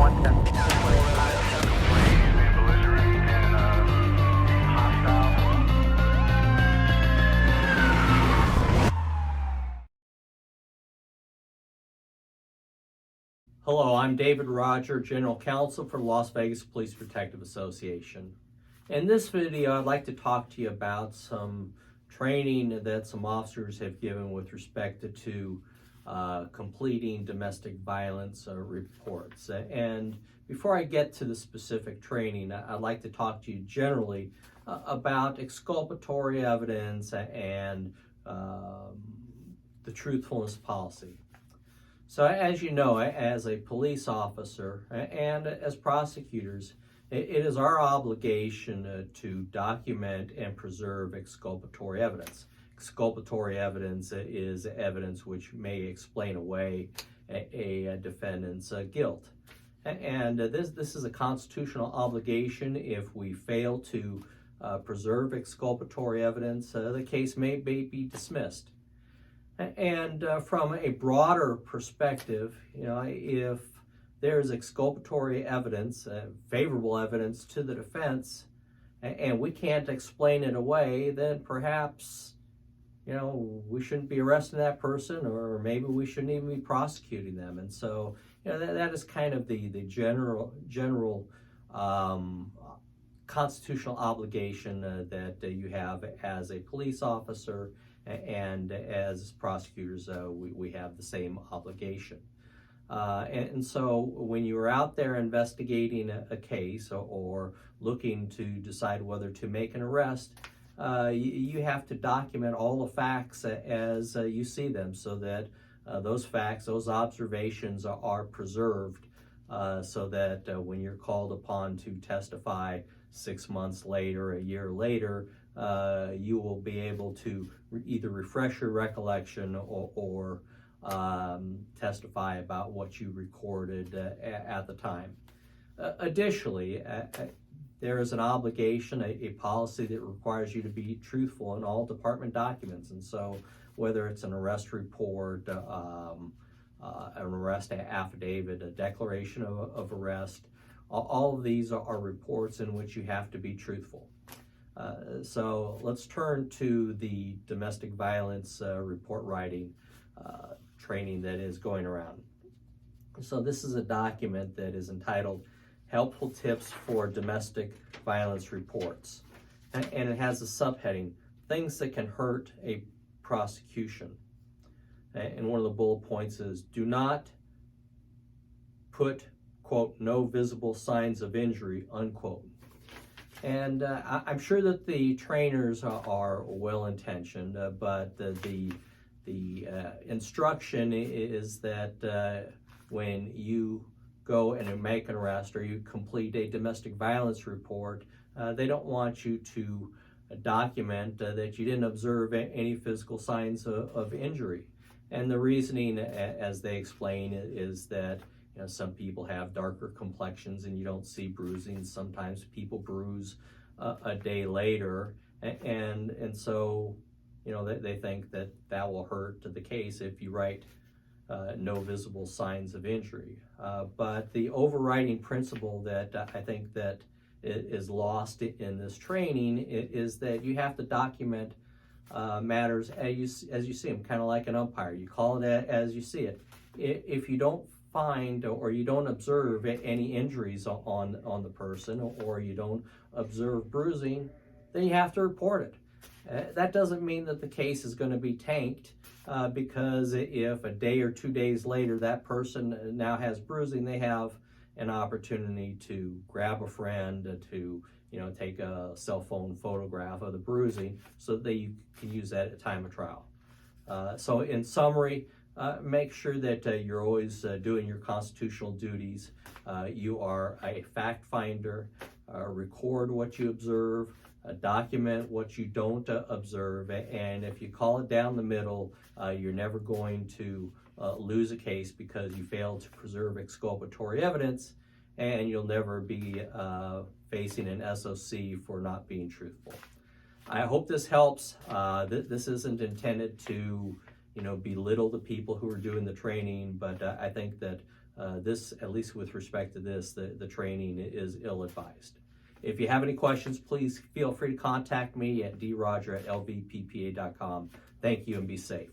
Hello, I'm David Roger, General Counsel for the Las Vegas Police Protective Association. In this video, I'd like to talk to you about some training that some officers have given with respect to completing domestic violence reports. And before I get to the specific training, I'd like to talk to you generally about exculpatory evidence and the truthfulness policy. So as you know, as a police officer and as prosecutors, it is our obligation to document and preserve exculpatory evidence. Exculpatory evidence is evidence which may explain away a defendant's guilt. And this is a constitutional obligation. If we fail to preserve exculpatory evidence, the case may be dismissed. And from a broader perspective, if there's exculpatory evidence, favorable evidence to the defense, and we can't explain it away, then perhaps, we shouldn't be arresting that person, or maybe we shouldn't even be prosecuting them. And so, that is kind of the general constitutional obligation that you have as a police officer. And as prosecutors, we have the same obligation. And so when you're out there investigating a case or looking to decide whether to make an arrest, you have to document all the facts as you see them, so that those facts, those observations are preserved, so that when you're called upon to testify 6 months later, a year later, you will be able to either refresh your recollection or testify about what you recorded at the time. Additionally, there is an obligation, a policy that requires you to be truthful in all department documents. And so whether it's an arrest report, an arrest affidavit, a declaration of arrest, all of these are reports in which you have to be truthful. So let's turn to the domestic violence report writing training that is going around. So this is a document that is entitled Helpful Tips for Domestic Violence Reports. And it has a subheading, Things That Can Hurt a Prosecution. And one of the bullet points is, do not put, quote, no visible signs of injury, unquote. And I'm sure that the trainers are well-intentioned, but the instruction is that when you go and make an arrest or you complete a domestic violence report, they don't want you to document that you didn't observe any physical signs of injury. And the reasoning, as they explain, is that some people have darker complexions and you don't see bruising. Sometimes people bruise a day later, and so they think that will hurt the case if you write no visible signs of injury. But the overriding principle that I think that is lost in this training is that you have to document matters as you see them, kind of like an umpire. You call it as you see it. If you don't find or you don't observe any injuries on the person, or you don't observe bruising, then you have to report it. That doesn't mean that the case is going to be tanked, because if a day or 2 days later that person now has bruising, they have an opportunity to grab a friend, to take a cell phone photograph of the bruising so that you can use that at time of trial. So in summary, make sure that you're always doing your constitutional duties. You are a fact finder. Record what you observe, document what you don't observe, and if you call it down the middle, you're never going to lose a case because you failed to preserve exculpatory evidence, and you'll never be facing an SOC for not being truthful. I hope this helps. This isn't intended to belittle the people who are doing the training, but I think that this, at least with respect to this, the training is ill-advised. If you have any questions, please feel free to contact me at droger@lvppa.com. Thank you and be safe.